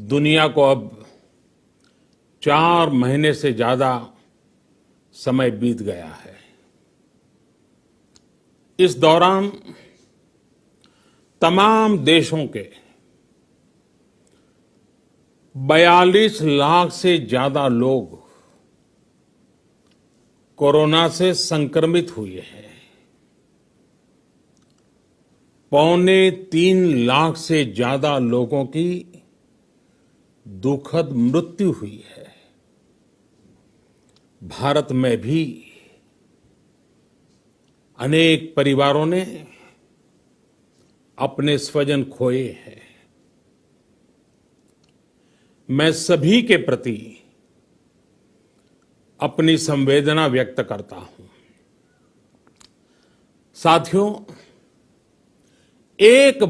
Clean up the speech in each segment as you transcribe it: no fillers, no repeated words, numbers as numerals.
दुनिया को अब 4 महीने से ज्यादा समय बीत गया है। इस दौरान तमाम देशों के 42 लाख से ज्यादा लोग कोरोना से संक्रमित हुए हैं। 2.25 लाख से ज्यादा लोगों की दुखद मृत्यु हुई है। भारत में भी अनेक परिवारों ने अपने स्वजन खोए हैं। मैं सभी के प्रति अपनी संवेदना व्यक्त करता हूं। साथियों, एक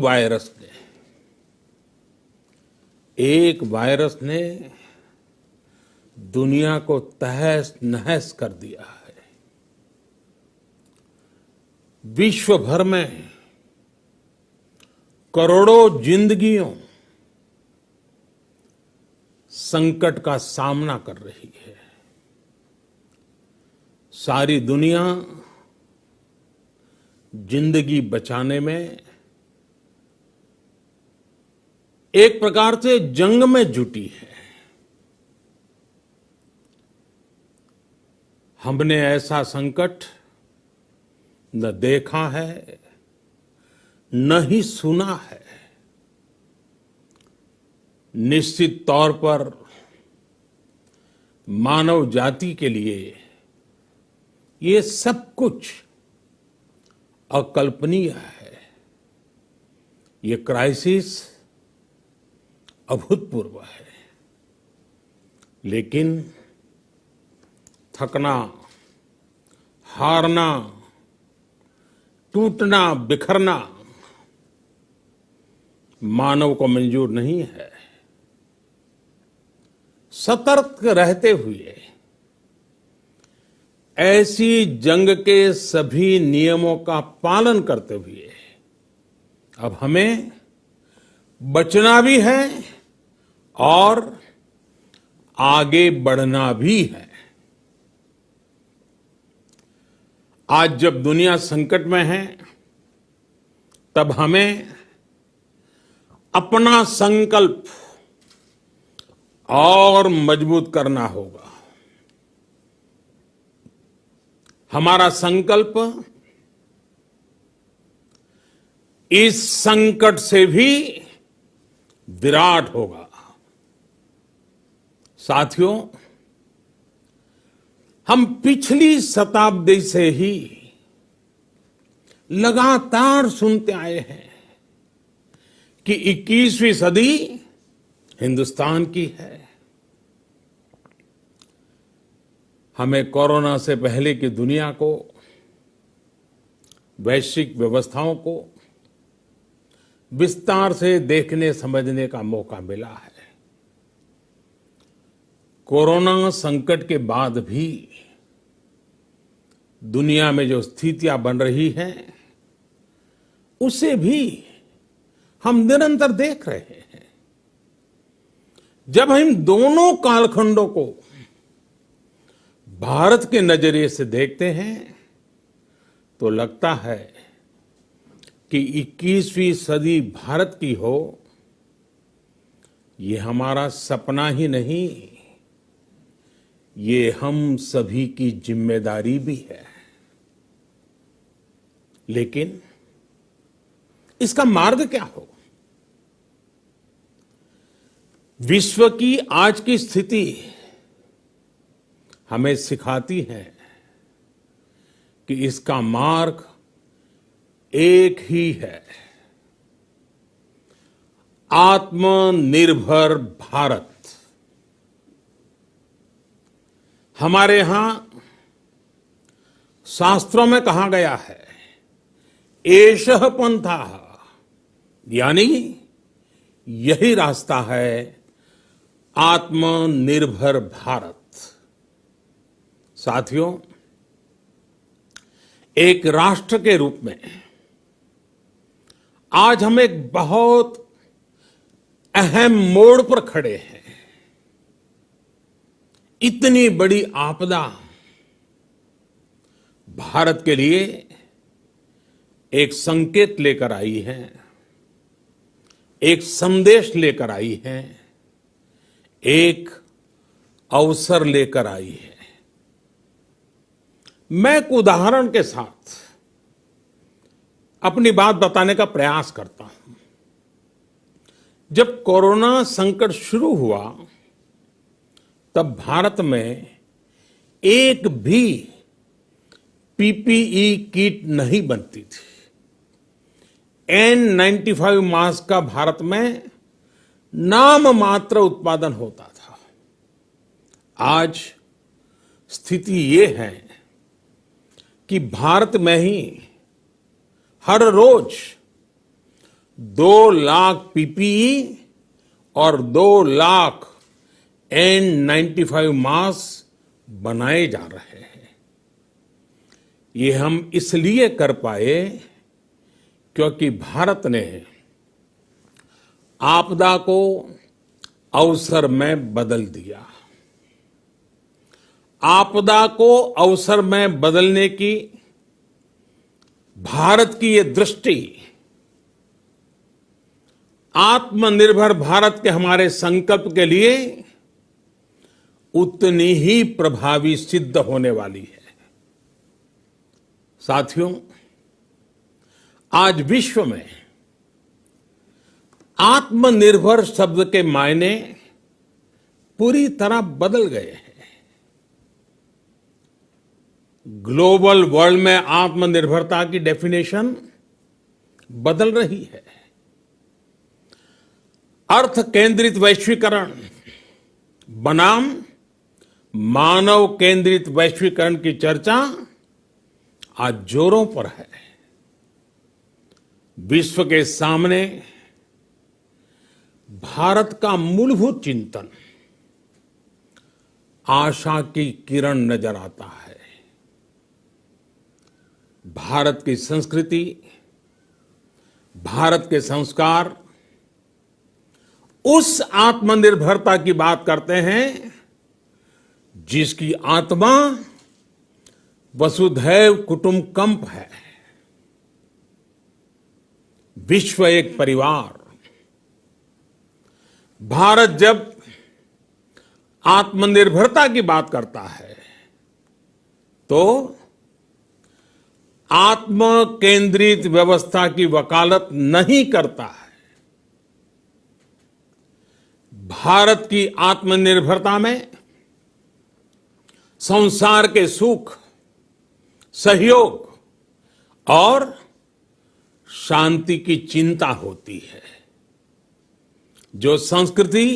वायरस ने दुनिया को तहस नहस कर दिया है। विश्व भर में करोड़ों जिंदगियों संकट का सामना कर रही है। सारी दुनिया जिंदगी बचाने में एक प्रकार से जंग में जुटी है। हमने ऐसा संकट न देखा है, न ही सुना है। निश्चित तौर पर मानव जाति के लिए ये सब कुछ अकल्पनीय है। ये क्राइसिस अभूतपूर्व है। लेकिन थकना, हारना, टूटना, बिखरना मानव को मंजूर नहीं है। सतर्क रहते हुए ऐसी जंग के सभी नियमों का पालन करते हुए अब हमें बचना भी है और आगे बढ़ना भी है। आज जब दुनिया संकट में है, तब हमें अपना संकल्प और मजबूत करना होगा। हमारा संकल्प इस संकट से भी विराट होगा। साथियों, हम पिछली शताब्दी से ही लगातार सुनते आए हैं कि 21वीं सदी हिंदुस्तान की है। हमें कोरोना से पहले की दुनिया को, वैश्विक व्यवस्थाओं को विस्तार से देखने समझने का मौका मिला है। कोरोना संकट के बाद भी दुनिया में जो स्थितियां बन रही हैं, उसे भी हम निरंतर देख रहे हैं। जब हम दोनों कालखंडों को भारत के नजरिए से देखते हैं, तो लगता है कि 21वीं सदी भारत की हो, ये हमारा सपना ही नहीं, ये हम सभी की जिम्मेदारी भी है। लेकिन इसका मार्ग क्या हो? विश्व की आज की स्थिति हमें सिखाती है कि इसका मार्ग एक ही है, आत्मनिर्भर भारत। हमारे यहां शास्त्रों में कहा गया है, एषः पंथः, यानी यही रास्ता है आत्मनिर्भर भारत। साथियों, एक राष्ट्र के रूप में आज हम एक बहुत अहम मोड़ पर खड़े हैं। इतनी बड़ी आपदा भारत के लिए एक संकेत लेकर आई है, एक संदेश लेकर आई है, एक अवसर लेकर आई है। मैं एक उदाहरण के साथ अपनी बात बताने का प्रयास करता हूं। जब कोरोना संकट शुरू हुआ तब भारत में एक भी पीपीई किट नहीं बनती थी। N95 मास्क का भारत में नाम मात्र उत्पादन होता था। आज स्थिति ये है कि भारत में ही हर रोज 2 लाख पीपीई और 2 लाख N95 मास्क बनाए जा रहे हैं। ये हम इसलिए कर पाए क्योंकि भारत ने आपदा को अवसर में बदल दिया। आपदा को अवसर में बदलने की भारत की ये दृष्टि आत्मनिर्भर भारत के हमारे संकल्प के लिए उतनी ही प्रभावी सिद्ध होने वाली है। साथियों, आज विश्व में आत्मनिर्भर शब्द के मायने पूरी तरह बदल गए हैं। ग्लोबल वर्ल्ड में आत्मनिर्भरता की डेफिनेशन बदल रही है। अर्थ केंद्रित वैश्वीकरण बनाम मानव केंद्रित वैश्वीकरण की चर्चा आज जोरों पर है। विश्व के सामने भारत का मूलभूत चिंतन आशा की किरण नजर आता है। भारत की संस्कृति, भारत के संस्कार उस आत्मनिर्भरता की बात करते हैं जिसकी आत्मा वसुधैव कुटुंबकम है। विश्व एक परिवार। भारत जब आत्मनिर्भरता की बात करता है तो आत्म केंद्रित व्यवस्था की वकालत नहीं करता है। भारत की आत्मनिर्भरता में संसार के सुख, सहयोग और शांति की चिंता होती है। जो संस्कृति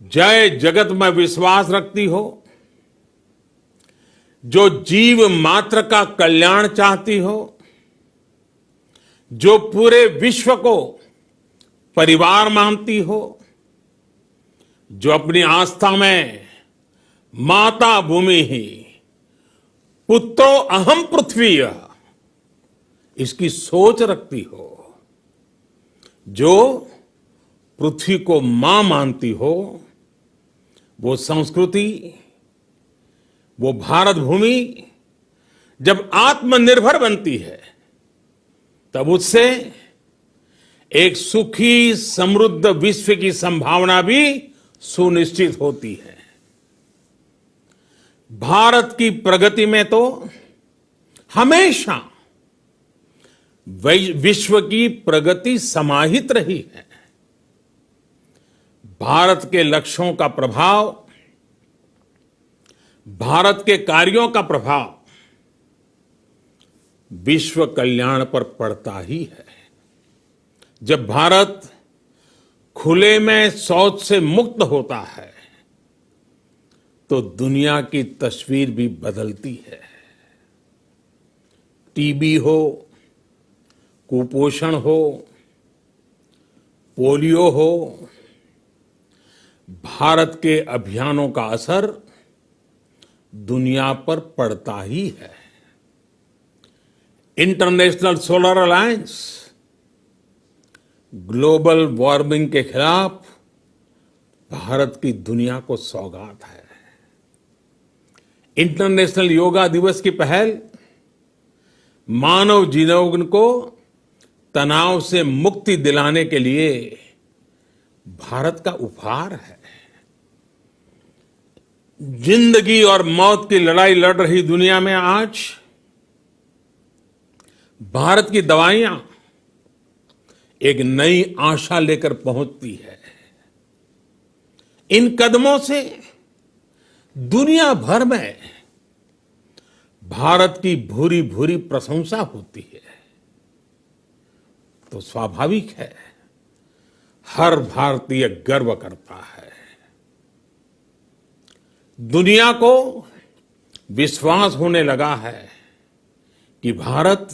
जय जगत में विश्वास रखती हो, जो जीव मात्र का कल्याण चाहती हो, जो पूरे विश्व को परिवार मानती हो, जो अपनी आस्था में माता भूमि ही पुत्रो अहम पृथ्वी इसकी सोच रखती हो, जो पृथ्वी को मां मानती हो, वो संस्कृति, वो भारत भूमि जब आत्मनिर्भर बनती है तब उससे एक सुखी समृद्ध विश्व की संभावना भी सुनिश्चित होती है। भारत की प्रगति में तो हमेशा विश्व की प्रगति समाहित रही है। भारत के लक्ष्यों का प्रभाव, भारत के कार्यों का प्रभाव विश्व कल्याण पर पड़ता ही है। जब भारत खुले में शौच से मुक्त होता है तो दुनिया की तस्वीर भी बदलती है। टीबी हो, कुपोषण हो, पोलियो हो, भारत के अभियानों का असर दुनिया पर पड़ता ही है। International solar alliance global warming के खिलाफ भारत की दुनिया को सौगात है। इंटरनेशनल योगा दिवस की पहल मानव जीवन को तनाव से मुक्ति दिलाने के लिए भारत का उपहार है। जिंदगी और मौत की लड़ाई लड़ रही दुनिया में आज भारत की दवाइयां एक नई आशा लेकर पहुंचती है। इन कदमों से दुनिया भर में भारत की भूरी भूरी प्रशंसा होती है। तो स्वाभाविक है, हर भारतीय गर्व करता है। दुनिया को विश्वास होने लगा है कि भारत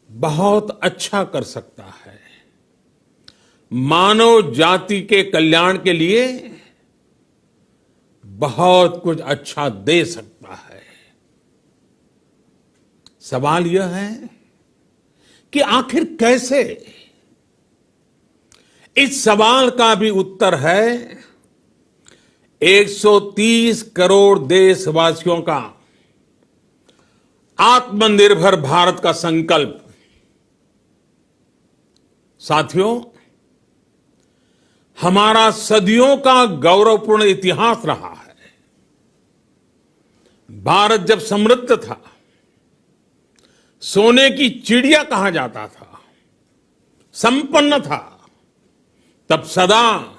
बहुत अच्छा कर सकता है, मानव जाति के कल्याण के लिए बहुत कुछ अच्छा दे सकता है। सवाल यह है कि आखिर कैसे? इस सवाल का भी उत्तर है 130 करोड़ देशवासियों का आत्मनिर्भर भारत का संकल्प। साथियों, हमारा सदियों का गौरवपूर्ण इतिहास रहा है। भारत जब समृद्ध था, सोने की चिड़िया कहा जाता था, संपन्न था, तब सदा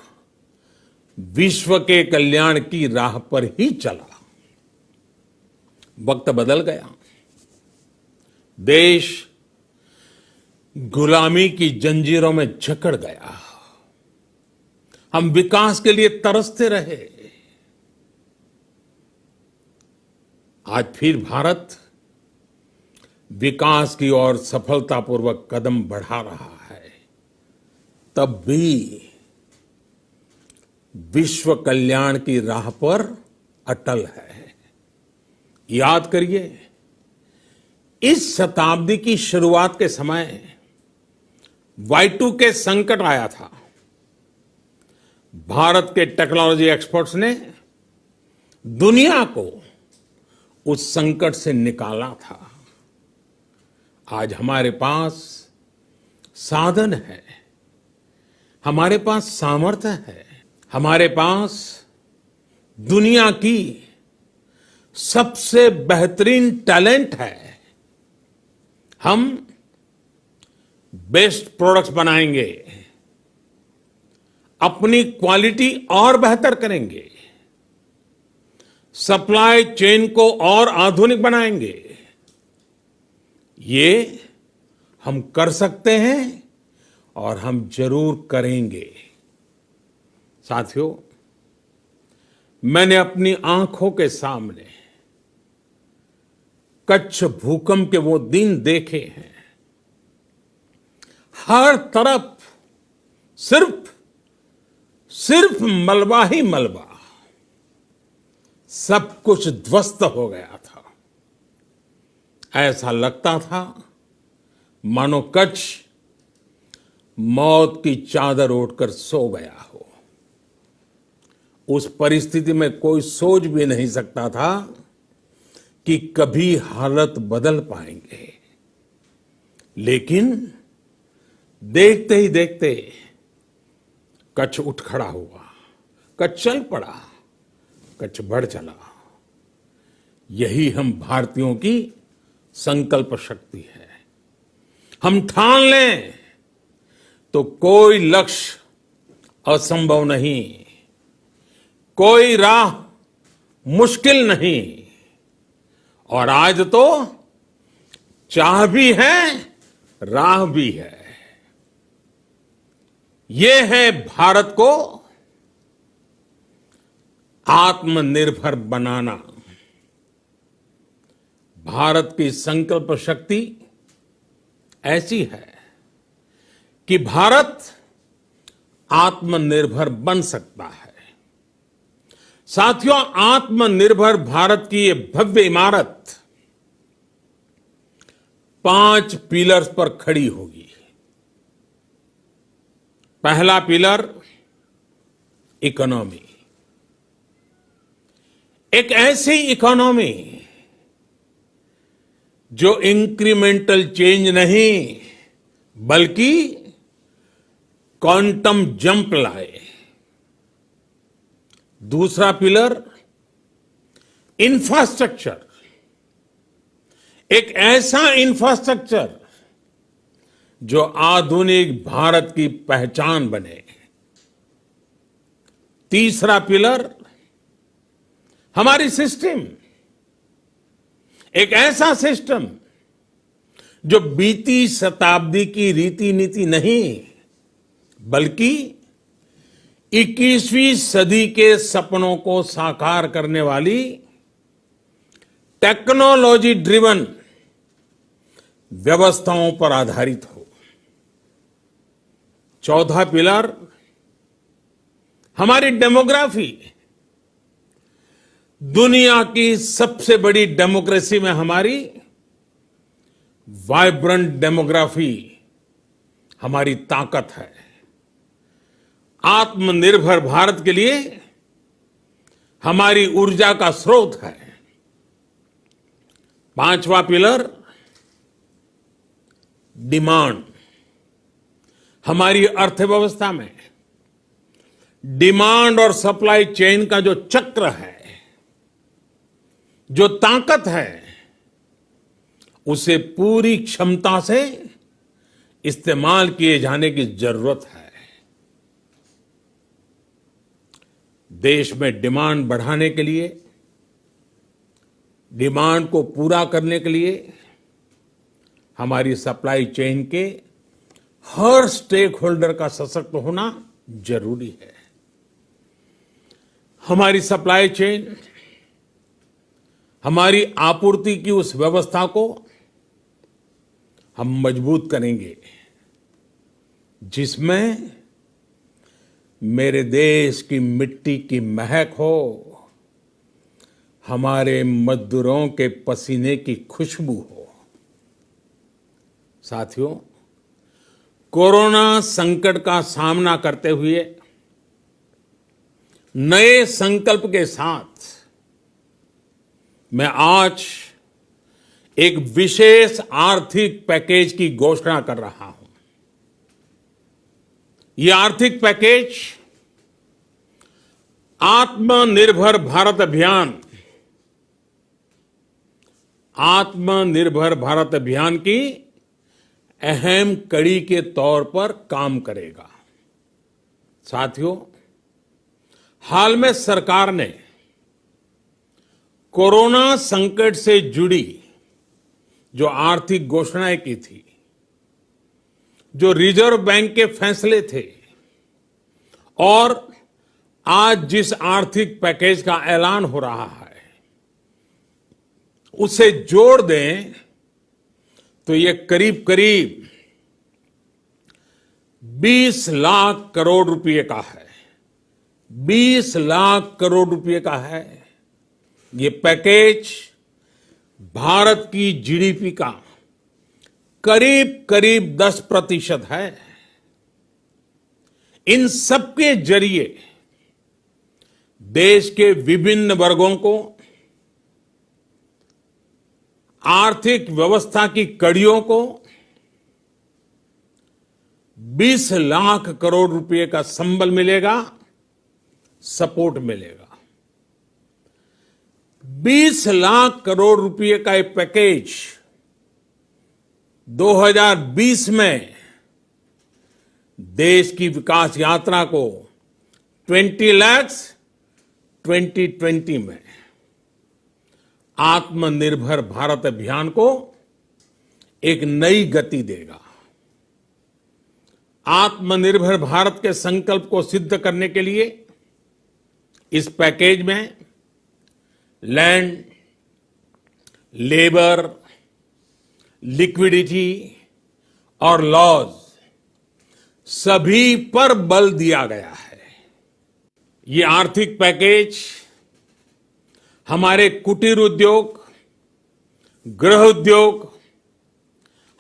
विश्व के कल्याण की राह पर ही चला। वक्त बदल गया, देश गुलामी की जंजीरों में जकड़ गया। हम विकास के लिए तरसते रहे। आज फिर भारत विकास की ओर सफलतापूर्वक कदम बढ़ा रहा है। तब भी विश्व कल्याण की राह पर अटल है। याद करिए, इस शताब्दी की शुरुआत के समय Y2K संकट आया था। भारत के टेक्नोलॉजी एक्सपर्ट्स ने दुनिया को उस संकट से निकाला था। आज हमारे पास साधन है, हमारे पास सामर्थ्य है, हमारे पास दुनिया की सबसे बेहतरीन टैलेंट है। हम बेस्ट प्रोडक्ट्स बनाएंगे, अपनी क्वालिटी और बेहतर करेंगे, सप्लाई चेन को और आधुनिक बनाएंगे। ये हम कर सकते हैं और हम जरूर करेंगे। साथियों, मैंने अपनी आंखों के सामने कच्छ भूकंप के वो दिन देखे हैं। हर तरफ सिर्फ मलबा ही मलबा, सब कुछ ध्वस्त हो गया था। ऐसा लगता था मानो कच्छ मौत की चादर ओढ़कर सो गया हो। उस परिस्थिति में कोई सोच भी नहीं सकता था कि कभी हालत बदल पाएंगे। लेकिन देखते ही देखते कच्छ उठ खड़ा हुआ, कच्छ चल पड़ा, कच्छ बढ़ चला। यही हम भारतीयों की संकल्प शक्ति है। हम ठान लें तो कोई लक्ष्य असंभव नहीं, कोई राह मुश्किल नहीं। और आज तो चाह भी है, राह भी है। ये है भारत को आत्मनिर्भर बनाना। भारत की संकल्प शक्ति ऐसी है कि भारत आत्मनिर्भर बन सकता है। साथियों, आत्मनिर्भर भारत की ये भव्य इमारत 5 पिलर्स पर खड़ी होगी। पहला पिलर इकोनॉमी, एक ऐसी इकोनॉमी जो इंक्रीमेंटल चेंज नहीं बल्कि क्वांटम जंप लाए। दूसरा पिलर इंफ्रास्ट्रक्चर, एक ऐसा इंफ्रास्ट्रक्चर जो आधुनिक भारत की पहचान बने। तीसरा पिलर हमारी सिस्टम, एक ऐसा सिस्टम जो बीती शताब्दी की रीति नीति नहीं बल्कि 21वीं सदी के सपनों को साकार करने वाली टेक्नोलॉजी ड्रिवन व्यवस्थाओं पर आधारित हो। चौथा पिलर हमारी डेमोग्राफी, दुनिया की सबसे बड़ी डेमोक्रेसी में हमारी वाइब्रेंट डेमोग्राफी हमारी ताकत है। आत्मनिर्भर भारत के लिए हमारी ऊर्जा का स्रोत है। पांचवा पिलर डिमांड, हमारी अर्थव्यवस्था में डिमांड और सप्लाई चेन का जो चक्र है, जो ताकत है, उसे पूरी क्षमता से इस्तेमाल किए जाने की जरूरत है। देश में डिमांड बढ़ाने के लिए, डिमांड को पूरा करने के लिए हमारी सप्लाई चेन के हर स्टेक होल्डर का सशक्त होना जरूरी है। हमारी सप्लाई चेन, हमारी आपूर्ति की उस व्यवस्था को हम मजबूत करेंगे जिसमें मेरे देश की मिट्टी की महक हो, हमारे मजदूरों के पसीने की खुशबू हो। साथियों, कोरोना संकट का सामना करते हुए नए संकल्प के साथ मैं आज एक विशेष आर्थिक पैकेज की घोषणा कर रहा हूं। यह आर्थिक पैकेज आत्मनिर्भर भारत अभियान, आत्मनिर्भर भारत अभियान की अहम कड़ी के तौर पर काम करेगा। साथियों, हाल में सरकार ने कोरोना संकट से जुड़ी जो आर्थिक घोषणाएं की थी, जो रिजर्व बैंक के फैसले थे और आज जिस आर्थिक पैकेज का ऐलान हो रहा है, उसे जोड़ दें तो ये करीब करीब 20 लाख करोड़ रुपए का है। 20 लाख करोड़ रुपए का है। ये पैकेज भारत की जीडीपी का करीब करीब 10% है। इन सबके जरिए देश के विभिन्न वर्गों को आर्थिक व्यवस्था की कड़ियों को 20 लाख करोड़ रुपए का संबल मिलेगा, सपोर्ट मिलेगा। 20 लाख करोड़ रुपए का एक पैकेज 2020 में देश की विकास यात्रा को 20 लाख 2020 में आत्मनिर्भर भारत अभियान को एक नई गति देगा। आत्मनिर्भर भारत के संकल्प को सिद्ध करने के लिए इस पैकेज में लैंड, लेबर, लिक्विडिटी और लॉज सभी पर बल दिया गया है। ये आर्थिक पैकेज हमारे कुटीर उद्योग, गृह उद्योग,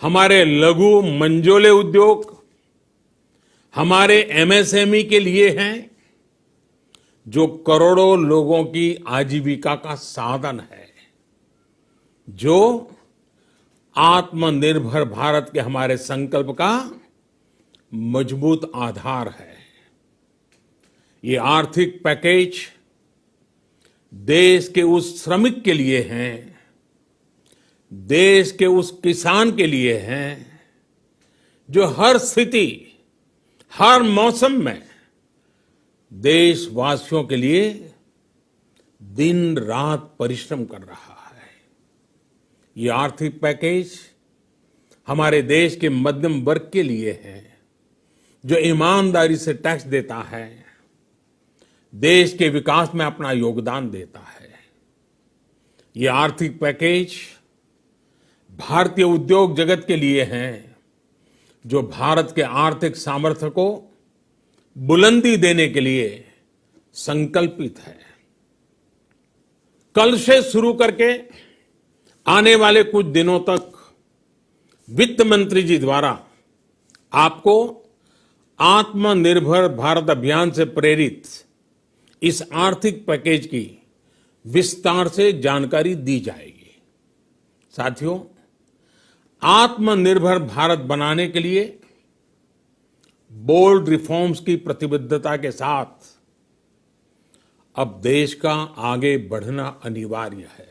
हमारे लघु मंझोले उद्योग, हमारे एमएसएमई के लिए हैं, जो करोड़ों लोगों की आजीविका का साधन है, जो आत्मनिर्भर भारत के हमारे संकल्प का मजबूत आधार है। ये आर्थिक पैकेज देश के उस श्रमिक के लिए हैं, देश के उस किसान के लिए हैं, जो हर स्थिति, हर मौसम में देशवासियों के लिए दिन रात परिश्रम कर रहा है। ये आर्थिक पैकेज हमारे देश के मध्यम वर्ग के लिए है, जो ईमानदारी से टैक्स देता है, देश के विकास में अपना योगदान देता है। ये आर्थिक पैकेज भारतीय उद्योग जगत के लिए है, जो भारत के आर्थिक सामर्थ्य को बुलंदी देने के लिए संकल्पित है। कल से शुरू करके आने वाले कुछ दिनों तक वित्त मंत्री जी द्वारा आपको आत्मनिर्भर भारत अभियान से प्रेरित इस आर्थिक पैकेज की विस्तार से जानकारी दी जाएगी। साथियों, आत्मनिर्भर भारत बनाने के लिए बोल्ड रिफॉर्म्स की प्रतिबद्धता के साथ अब देश का आगे बढ़ना अनिवार्य है।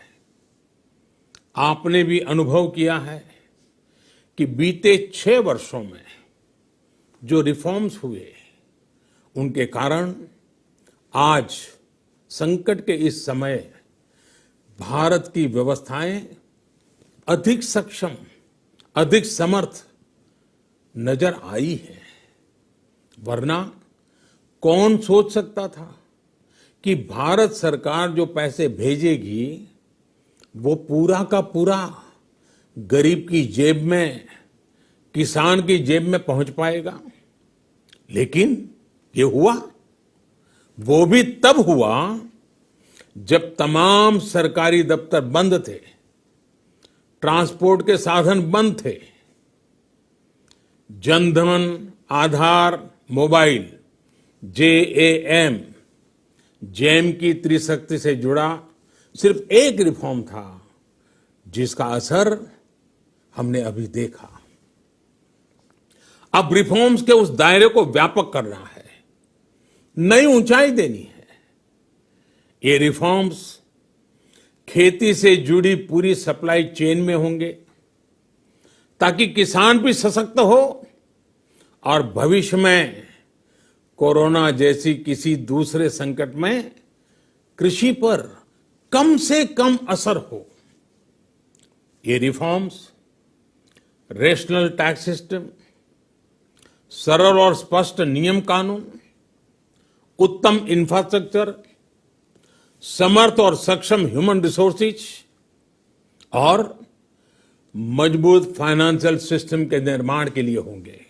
आपने भी अनुभव किया है कि बीते 6 वर्षों में जो रिफॉर्म्स हुए, उनके कारण आज संकट के इस समय भारत की व्यवस्थाएं अधिक सक्षम, अधिक समर्थ नजर आई है। वरना कौन सोच सकता था कि भारत सरकार जो पैसे भेजेगी वो पूरा का पूरा गरीब की जेब में, किसान की जेब में पहुंच पाएगा। लेकिन ये हुआ, वो भी तब हुआ जब तमाम सरकारी दफ्तर बंद थे, ट्रांसपोर्ट के साधन बंद थे, जनधन, आधार, मोबाइल, जेएएम, जैम की त्रिशक्ति से जुड़ा सिर्फ एक रिफॉर्म था, जिसका असर हमने अभी देखा। अब रिफॉर्म्स के उस दायरे को व्यापक करना है, नई ऊंचाई देनी है। ये रिफॉर्म्स खेती से जुड़ी पूरी सप्लाई चेन में होंगे, ताकि किसान भी सशक्त हो और भविष्य में कोरोना जैसी किसी दूसरे संकट में कृषि पर कम से कम असर हो। ये रिफॉर्म्स रेशनल टैक्स सिस्टम, सरल और स्पष्ट नियम कानून, उत्तम इंफ्रास्ट्रक्चर, समर्थ और सक्षम ह्यूमन रिसोर्सेज और मजबूत फाइनेंशियल सिस्टम के निर्माण के लिए होंगे।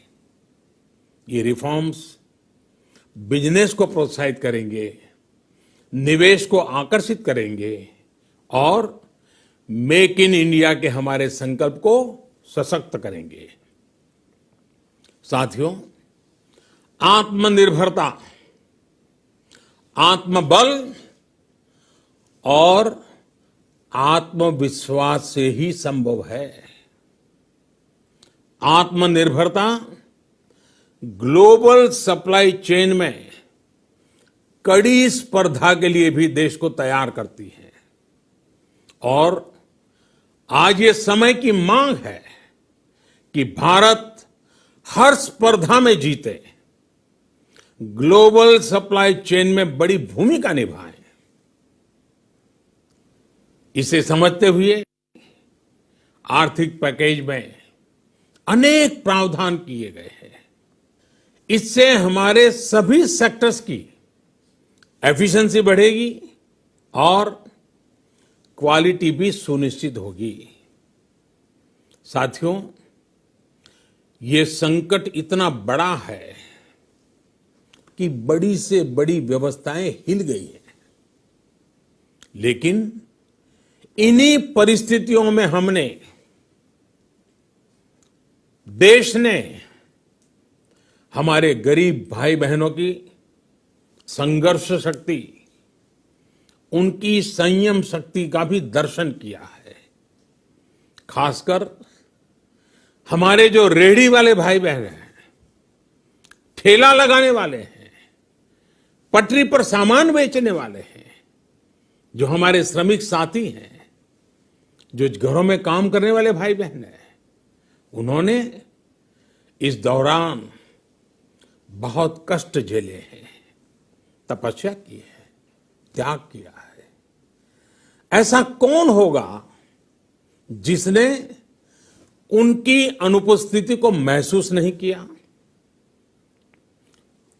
ये रिफॉर्म्स बिजनेस को प्रोत्साहित करेंगे, निवेश को आकर्षित करेंगे और मेक इन इंडिया के हमारे संकल्प को सशक्त करेंगे। साथियों, आत्मनिर्भरता, आत्मबल और आत्मविश्वास से ही संभव है। आत्मनिर्भरता ग्लोबल सप्लाई चेन में कड़ी स्पर्धा के लिए भी देश को तैयार करती है और आज ये समय की मांग है कि भारत हर स्पर्धा में जीते, ग्लोबल सप्लाई चेन में बड़ी भूमिका निभाए। इसे समझते हुए आर्थिक पैकेज में अनेक प्रावधान किए गए हैं। इससे हमारे सभी सेक्टर्स की एफिशिएंसी बढ़ेगी और क्वालिटी भी सुनिश्चित होगी। साथियों, ये संकट इतना बड़ा है कि बड़ी से बड़ी व्यवस्थाएं हिल गई हैं। लेकिन इन्हीं परिस्थितियों में देश ने हमारे गरीब भाई बहनों की संघर्ष शक्ति, उनकी संयम शक्ति का भी दर्शन किया है। खासकर हमारे जो रेहड़ी वाले भाई बहन हैं, ठेला लगाने वाले हैं, पटरी पर सामान बेचने वाले हैं, जो हमारे श्रमिक साथी हैं, जो घरों में काम करने वाले भाई बहन हैं, उन्होंने इस दौरान बहुत कष्ट झेले हैं, तपस्या की है, त्याग किया है। ऐसा कौन होगा जिसने उनकी अनुपस्थिति को महसूस नहीं किया?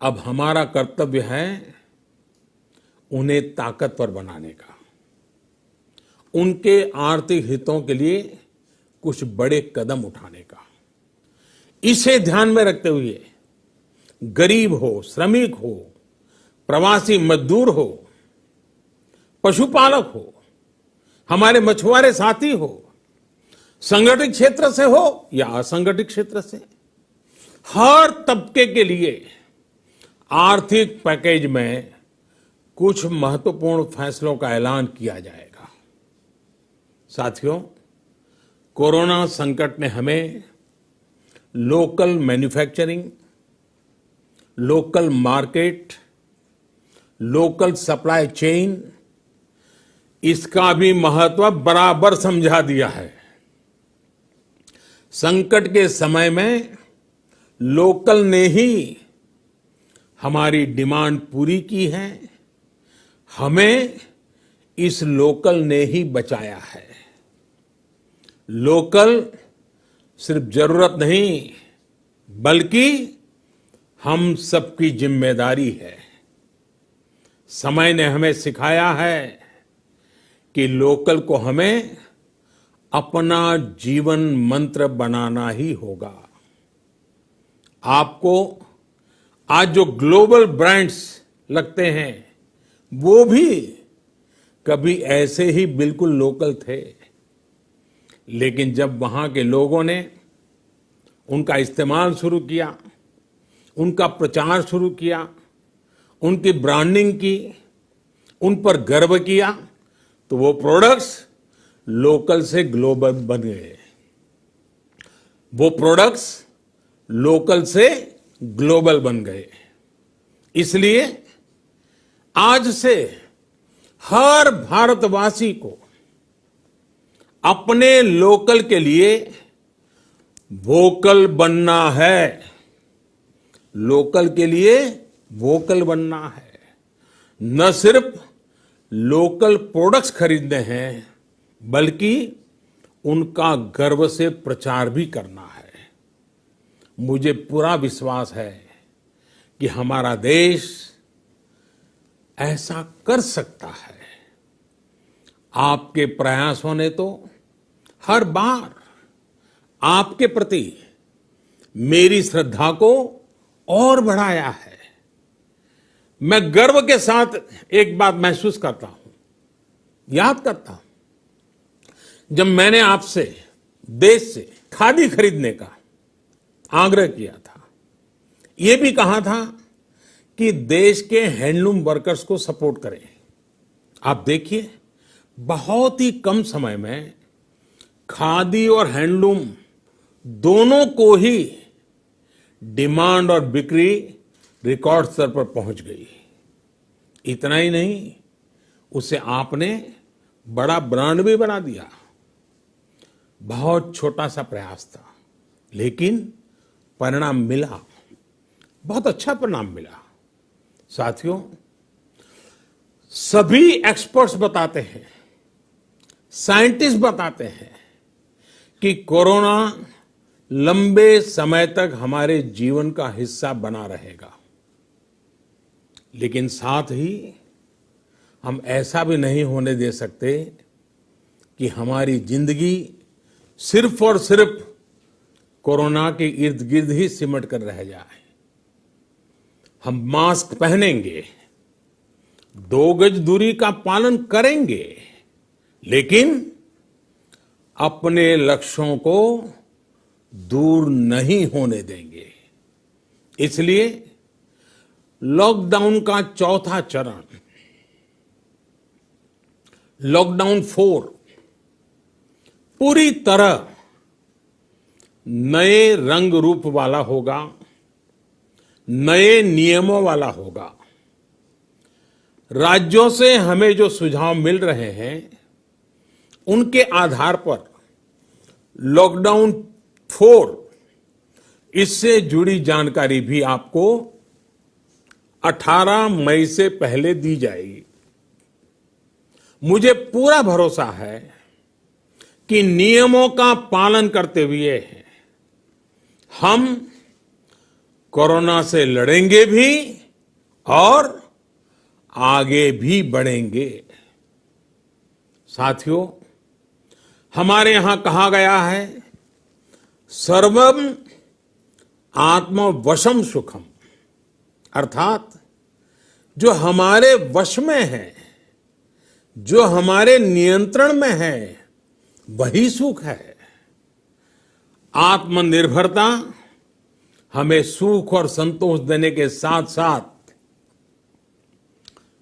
अब हमारा कर्तव्य है उन्हें ताकतवर बनाने का, उनके आर्थिक हितों के लिए कुछ बड़े कदम उठाने का। इसे ध्यान में रखते हुए गरीब हो, श्रमिक हो, प्रवासी मजदूर हो, पशुपालक हो, हमारे मछुआरे साथी हो, संगठित क्षेत्र से हो या असंगठित क्षेत्र से, हर तबके के लिए आर्थिक पैकेज में कुछ महत्वपूर्ण फैसलों का ऐलान किया जाएगा। साथियों, कोरोना संकट ने हमें local manufacturing, local market, local supply chain, इसका भी महत्व बराबर समझा दिया है। संकट के समय में लोकल ने ही हमारी डिमांड पूरी की है, हमें इस लोकल ने ही बचाया है। लोकल सिर्फ जरूरत नहीं, बल्कि हम सबकी जिम्मेदारी है। समय ने हमें सिखाया है कि लोकल को हमें अपना जीवन मंत्र बनाना ही होगा। आपको आज जो ग्लोबल ब्रांड्स लगते हैं, वो भी कभी ऐसे ही बिल्कुल लोकल थे, लेकिन जब वहां के लोगों ने उनका इस्तेमाल शुरू किया, उनका प्रचार शुरू किया, उनकी ब्रांडिंग की, उन पर गर्व किया, तो वो प्रोडक्ट्स लोकल से ग्लोबल बन गए। वो प्रोडक्ट्स लोकल से ग्लोबल बन गए। इसलिए आज से हर भारतवासी को अपने लोकल के लिए वोकल बनना है। लोकल के लिए वोकल बनना है। न सिर्फ लोकल प्रोडक्ट्स खरीदने हैं, बल्कि उनका गर्व से प्रचार भी करना है। मुझे पूरा विश्वास है कि हमारा देश ऐसा कर सकता है। आपके प्रयासों ने तो हर बार आपके प्रति मेरी श्रद्धा को और बढ़ाया है। मैं गर्व के साथ एक बात महसूस करता हूं, याद करता हूं, जब मैंने आपसे देश से खादी खरीदने का आग्रह किया था, यह भी कहा था कि देश के हैंडलूम वर्कर्स को सपोर्ट करें। आप देखिए, बहुत ही कम समय में खादी और हैंडलूम दोनों को ही डिमांड और बिक्री रिकॉर्ड स्तर पर पहुंच गई। इतना ही नहीं, उसे आपने बड़ा ब्रांड भी बना दिया। बहुत छोटा सा प्रयास था, लेकिन परिणाम मिला, बहुत अच्छा परिणाम मिला। साथियों, सभी एक्सपर्ट्स बताते हैं, साइंटिस्ट बताते हैं कि कोरोना लंबे समय तक हमारे जीवन का हिस्सा बना रहेगा। लेकिन साथ ही हम ऐसा भी नहीं होने दे सकते कि हमारी जिंदगी सिर्फ और सिर्फ कोरोना के इर्द गिर्द ही सिमट कर रह जाए। हम मास्क पहनेंगे, 2 गज दूरी का पालन करेंगे, लेकिन अपने लक्ष्यों को दूर नहीं होने देंगे। इसलिए लॉकडाउन का चौथा चरण, लॉकडाउन 4, पूरी तरह नए रंग रूप वाला होगा, नए नियमों वाला होगा। राज्यों से हमें जो सुझाव मिल रहे हैं, उनके आधार पर लॉकडाउन 4, इससे जुड़ी जानकारी भी आपको 18 मई से पहले दी जाएगी। मुझे पूरा भरोसा है कि नियमों का पालन करते हुए हम कोरोना से लड़ेंगे भी और आगे भी बढ़ेंगे। साथियों, हमारे यहां कहा गया है, सर्वम आत्मवशम सुखम, अर्थात जो हमारे वश में है, जो हमारे नियंत्रण में है, वही सुख है। आत्मनिर्भरता हमें सुख और संतोष देने के साथ साथ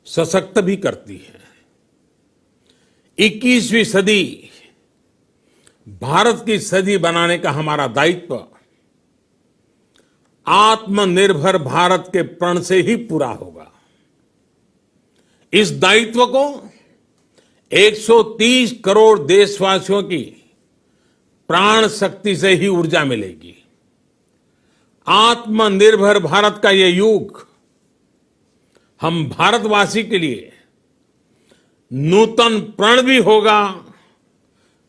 सशक्त भी करती है। 21वीं सदी भारत की सदी बनाने का हमारा दायित्व आत्मनिर्भर भारत के प्रण से ही पूरा होगा। इस दायित्व को 130 करोड़ देशवासियों की प्राण शक्ति से ही ऊर्जा मिलेगी। आत्मनिर्भर भारत का ये युग हम भारतवासी के लिए नूतन प्रण भी होगा,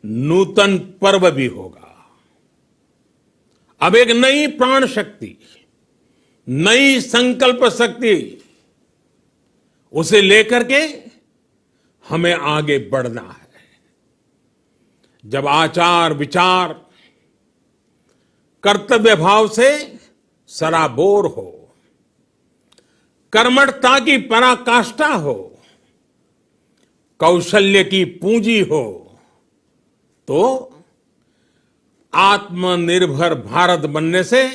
नूतन पर्व भी होगा। अब एक नई प्राण शक्ति, नई संकल्प शक्ति, उसे लेकर के हमें आगे बढ़ना है। जब आचार विचार कर्तव्य भाव से सराबोर हो, कर्मठता की पराकाष्ठा हो, कौशल्य की पूंजी हो, तो आत्मनिर्भर भारत बनने से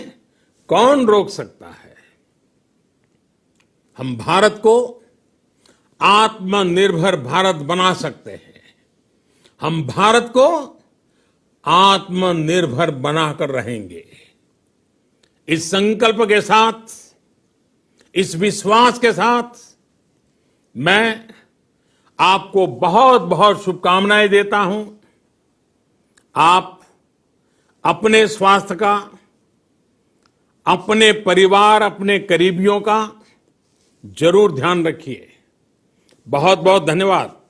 कौन रोक सकता है। हम भारत को आत्मनिर्भर भारत बना सकते हैं। हम भारत को आत्मनिर्भर बनाकर रहेंगे। इस संकल्प के साथ, इस विश्वास के साथ मैं आपको बहुत बहुत शुभकामनाएं देता हूं। आप अपने स्वास्थ्य का, अपने परिवार, अपने करीबियों का जरूर ध्यान रखिए। बहुत बहुत धन्यवाद।